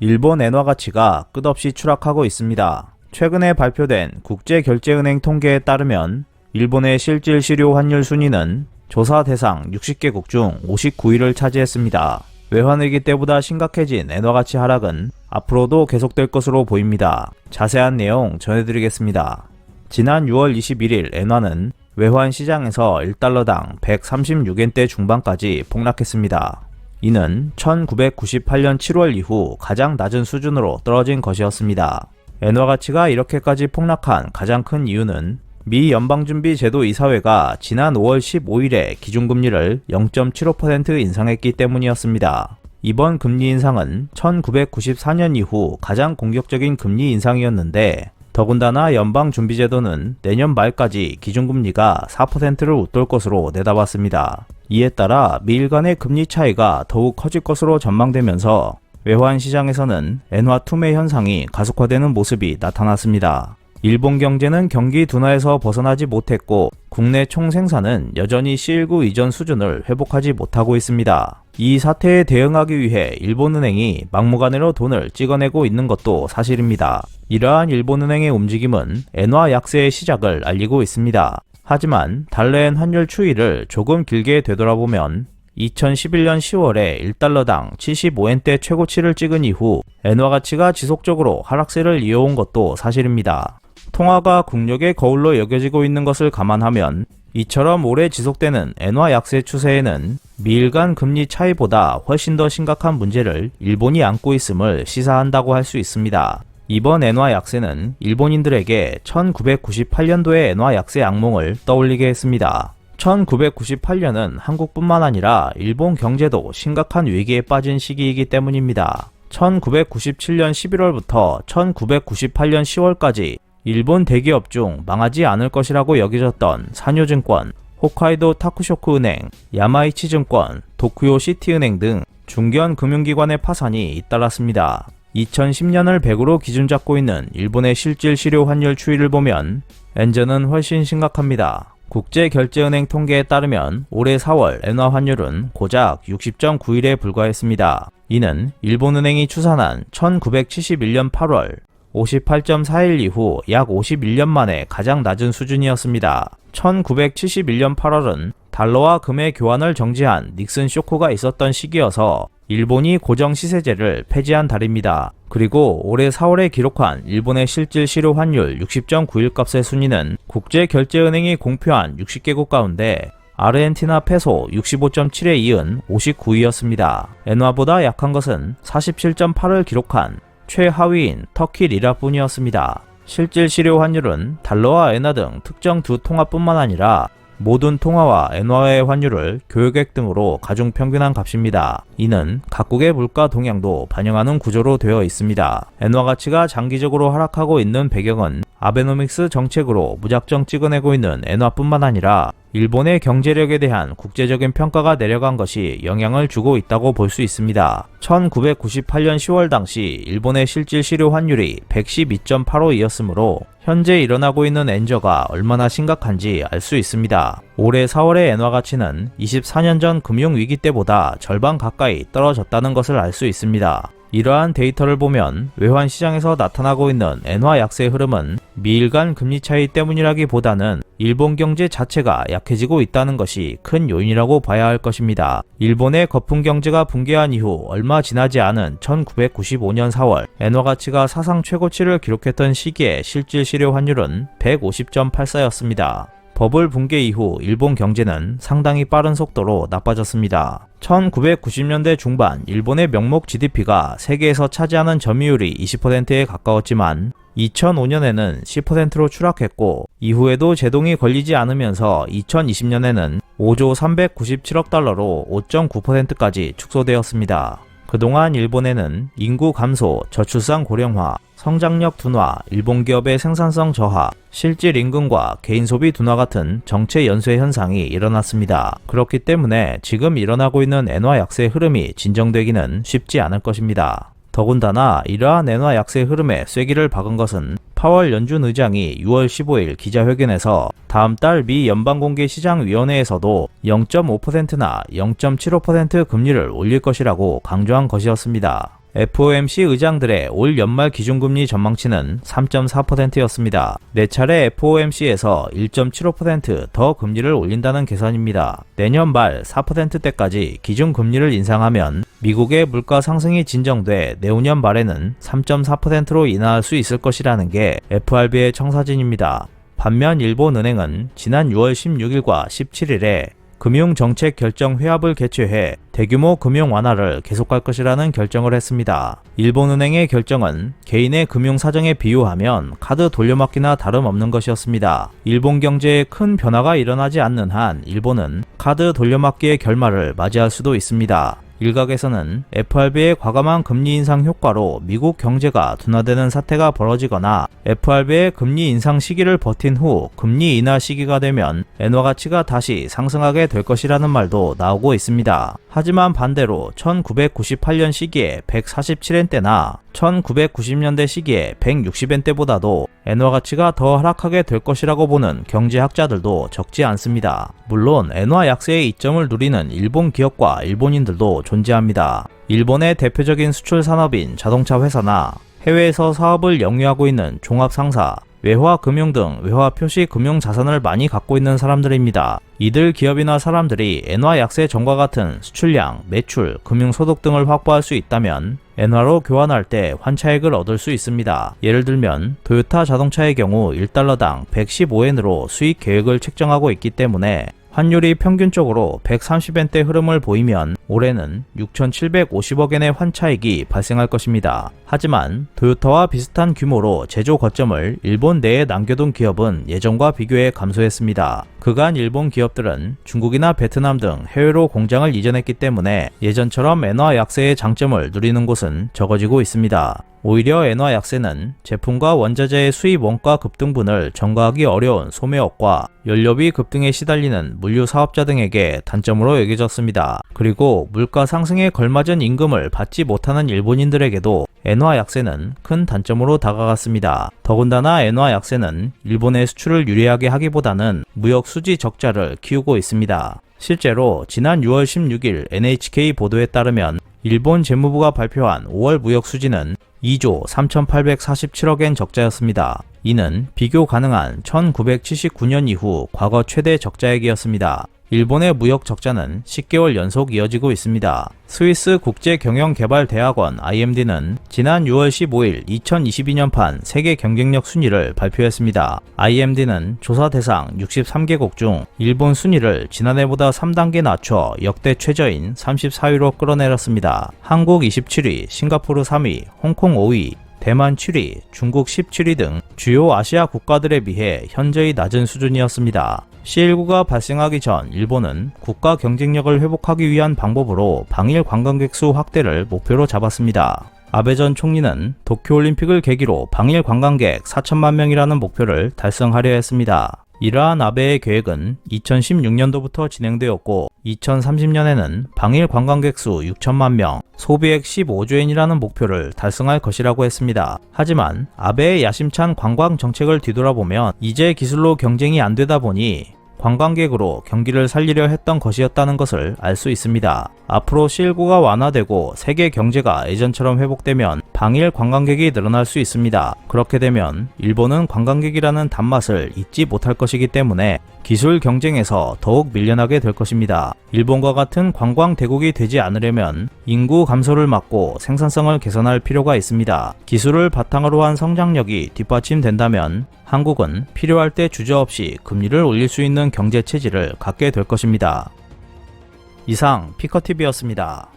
일본 엔화 가치가 끝없이 추락하고 있습니다. 최근에 발표된 국제결제은행 통계에 따르면 일본의 실질 실효 환율 순위는 조사 대상 60개국 중 59위를 차지했습니다. 외환위기 때보다 심각해진 엔화 가치 하락은 앞으로도 계속될 것으로 보입니다. 자세한 내용 전해드리겠습니다. 지난 6월 21일 엔화는 외환 시장에서 1달러당 136엔대 중반까지 폭락했습니다. 이는 1998년 7월 이후 가장 낮은 수준으로 떨어진 것이었습니다. 엔화 가치가 이렇게까지 폭락한 가장 큰 이유는 미 연방준비제도 이사회가 지난 5월 15일에 기준금리를 0.75% 인상했기 때문이었습니다. 이번 금리 인상은 1994년 이후 가장 공격적인 금리 인상이었는데 더군다나 연방준비제도는 내년 말까지 기준금리가 4%를 웃돌 것으로 내다봤습니다. 이에 따라 미일 간의 금리 차이가 더욱 커질 것으로 전망되면서 외환시장에서는 엔화 투매 현상이 가속화되는 모습이 나타났습니다. 일본 경제는 경기 둔화에서 벗어나지 못했고 국내 총생산은 여전히 C19 이전 수준을 회복하지 못하고 있습니다. 이 사태에 대응하기 위해 일본은행이 막무가내로 돈을 찍어내고 있는 것도 사실입니다. 이러한 일본은행의 움직임은 엔화 약세의 시작을 알리고 있습니다. 하지만 달러엔 환율 추이를 조금 길게 되돌아보면 2011년 10월에 1달러당 75엔대 최고치를 찍은 이후 엔화 가치가 지속적으로 하락세를 이어온 것도 사실입니다. 통화가 국력의 거울로 여겨지고 있는 것을 감안하면 이처럼 오래 지속되는 엔화 약세 추세에는 미일 간 금리 차이보다 훨씬 더 심각한 문제를 일본이 안고 있음을 시사한다고 할 수 있습니다. 이번 엔화 약세는 일본인들에게 1998년도의 엔화 약세 악몽을 떠올리게 했습니다. 1998년은 한국뿐만 아니라 일본 경제도 심각한 위기에 빠진 시기이기 때문입니다. 1997년 11월부터 1998년 10월까지 일본 대기업 중 망하지 않을 것이라고 여겨졌던 산요증권, 홋카이도 타쿠쇼쿠 은행, 야마이치 증권, 도쿠요 시티은행 등 중견 금융기관의 파산이 잇따랐습니다. 2010년을 100으로 기준 잡고 있는 일본의 실질 실효 환율 추이를 보면 엔저는 훨씬 심각합니다. 국제결제은행 통계에 따르면 올해 4월 엔화 환율은 고작 60.91에 불과했습니다. 이는 일본은행이 추산한 1971년 8월 58.41 이후 약 51년 만에 가장 낮은 수준이었습니다. 1971년 8월은 달러와 금의 교환을 정지한 닉슨 쇼크가 있었던 시기여서 일본이 고정 시세제를 폐지한 달입니다. 그리고 올해 4월에 기록한 일본의 실질 실효 환율 60.91 값의 순위는 국제결제은행이 공표한 60개국 가운데 아르헨티나 페소 65.7에 이은 59위였습니다. 엔화보다 약한 것은 47.8을 기록한 최하위인 터키 리라뿐이었습니다. 실질 실효 환율은 달러와 엔화 등 특정 두 통화뿐만 아니라 모든 통화와 엔화의 환율을 교역액 등으로 가중 평균한 값입니다. 이는 각국의 물가 동향도 반영하는 구조로 되어 있습니다. 엔화 가치가 장기적으로 하락하고 있는 배경은 아베노믹스 정책으로 무작정 찍어내고 있는 엔화뿐만 아니라 일본의 경제력에 대한 국제적인 평가가 내려간 것이 영향을 주고 있다고 볼 수 있습니다. 1998년 10월 당시 일본의 실질 실효 환율이 112.85이었으므로 현재 일어나고 있는 엔저가 얼마나 심각한지 알 수 있습니다. 올해 4월의 엔화 가치는 24년 전 금융위기 때보다 절반 가까이 떨어졌다는 것을 알 수 있습니다. 이러한 데이터를 보면 외환시장에서 나타나고 있는 엔화 약세의 흐름은 미일 간 금리 차이 때문이라기보다는 일본 경제 자체가 약해지고 있다는 것이 큰 요인이라고 봐야 할 것입니다. 일본의 거품 경제가 붕괴한 이후 얼마 지나지 않은 1995년 4월 엔화 가치가 사상 최고치를 기록했던 시기의 실질 실효 환율은 150.84였습니다. 버블 붕괴 이후 일본 경제는 상당히 빠른 속도로 나빠졌습니다. 1990년대 중반 일본의 명목 GDP가 세계에서 차지하는 점유율이 20%에 가까웠지만 2005년에는 10%로 추락했고 이후에도 제동이 걸리지 않으면서 2020년에는 5조 397억 달러로 5.9%까지 축소되었습니다. 그동안 일본에는 인구 감소, 저출산 고령화, 성장력 둔화, 일본 기업의 생산성 저하, 실질 임금과 개인 소비 둔화 같은 정체 연쇄 현상이 일어났습니다. 그렇기 때문에 지금 일어나고 있는 엔화 약세의 흐름이 진정되기는 쉽지 않을 것입니다. 더군다나 이러한 엔화 약세 흐름에 쐐기를 박은 것은 파월 연준 의장이 6월 15일 기자회견에서 다음 달 미 연방공개시장위원회에서도 0.5%나 0.75% 금리를 올릴 것이라고 강조한 것이었습니다. FOMC 의장들의 올 연말 기준금리 전망치는 3.4%였습니다. 4차례 FOMC에서 1.75% 더 금리를 올린다는 계산입니다. 내년 말 4%대까지 기준금리를 인상하면 미국의 물가 상승이 진정돼 내후년 말에는 3.4%로 인하할 수 있을 것이라는 게 FRB의 청사진입니다. 반면 일본은행은 지난 6월 16일과 17일에 금융정책 결정 회합을 개최해 대규모 금융 완화를 계속할 것이라는 결정을 했습니다. 일본은행의 결정은 개인의 금융 사정에 비유하면 카드 돌려막기나 다름없는 것이었습니다. 일본 경제에 큰 변화가 일어나지 않는 한 일본은 카드 돌려막기의 결말을 맞이할 수도 있습니다. 일각에서는 FRB의 과감한 금리 인상 효과로 미국 경제가 둔화되는 사태가 벌어지거나 FRB의 금리 인상 시기를 버틴 후 금리 인하 시기가 되면 엔화 가치가 다시 상승하게 될 것이라는 말도 나오고 있습니다. 하지만 반대로 1998년 시기에 147엔대나 1990년대 시기에 160엔대보다도 엔화 가치가 더 하락하게 될 것이라고 보는 경제학자들도 적지 않습니다. 물론 엔화 약세의 이점을 누리는 일본 기업과 일본인들도 존재합니다. 일본의 대표적인 수출 산업인 자동차 회사나 해외에서 사업을 영위하고 있는 종합상사, 외화금융 등 외화 표시 금융 자산을 많이 갖고 있는 사람들입니다. 이들 기업이나 사람들이 엔화 약세 전과 같은 수출량, 매출, 금융소득 등을 확보할 수 있다면 엔화로 교환할 때 환차익을 얻을 수 있습니다. 예를 들면 도요타 자동차의 경우 1달러당 115엔으로 수익 계획을 책정하고 있기 때문에 환율이 평균적으로 130엔대 흐름을 보이면 올해는 6,750억엔의 환차익이 발생할 것입니다. 하지만 도요타와 비슷한 규모로 제조 거점을 일본 내에 남겨둔 기업은 예전과 비교해 감소했습니다. 그간 일본 기업들은 중국이나 베트남 등 해외로 공장을 이전했기 때문에 예전처럼 엔화 약세의 장점을 누리는 곳은 적어지고 있습니다. 오히려 엔화 약세는 제품과 원자재의 수입 원가 급등분을 전가하기 어려운 소매업과 연료비 급등에 시달리는 물류 사업자 등에게 단점으로 여겨졌습니다. 그리고 물가 상승에 걸맞은 임금을 받지 못하는 일본인들에게도 엔화 약세는 큰 단점으로 다가갔습니다. 더군다나 엔화 약세는 일본의 수출을 유리하게 하기보다는 무역 수지 적자를 키우고 있습니다. 실제로 지난 6월 16일 NHK 보도에 따르면 일본 재무부가 발표한 5월 무역 수지는 2조 3,847억엔 적자였습니다. 이는 비교 가능한 1979년 이후 과거 최대 적자액이었습니다. 일본의 무역 적자는 10개월 연속 이어지고 있습니다. 스위스 국제경영개발대학원 IMD는 지난 6월 15일 2022년판 세계 경쟁력 순위를 발표했습니다. IMD는 조사 대상 63개국 중 일본 순위를 지난해보다 3단계 낮춰 역대 최저인 34위로 끌어내렸습니다. 한국 27위, 싱가포르 3위, 홍콩 5위, 대만 7위, 중국 17위 등 주요 아시아 국가들에 비해 현저히 낮은 수준이었습니다. C19가 발생하기 전 일본은 국가 경쟁력을 회복하기 위한 방법으로 방일 관광객 수 확대를 목표로 잡았습니다. 아베 전 총리는 도쿄올림픽을 계기로 방일 관광객 4천만 명이라는 목표를 달성하려 했습니다. 이러한 아베의 계획은 2016년도부터 진행되었고 2030년에는 방일 관광객 수 6천만 명, 소비액 15조엔이라는 목표를 달성할 것이라고 했습니다. 하지만 아베의 야심찬 관광 정책을 뒤돌아보면 이제 기술로 경쟁이 안 되다 보니 관광객으로 경기를 살리려 했던 것이었다는 것을 알 수 있습니다. 앞으로 C19가 완화되고 세계 경제가 예전처럼 회복되면 방일 관광객이 늘어날 수 있습니다. 그렇게 되면 일본은 관광객이라는 단맛을 잊지 못할 것이기 때문에 기술 경쟁에서 더욱 밀려나게 될 것입니다. 일본과 같은 관광 대국이 되지 않으려면 인구 감소를 막고 생산성을 개선할 필요가 있습니다. 기술을 바탕으로 한 성장력이 뒷받침된다면 한국은 필요할 때 주저없이 금리를 올릴 수 있는 경제 체질을 갖게 될 것입니다. 이상 피커TV였습니다.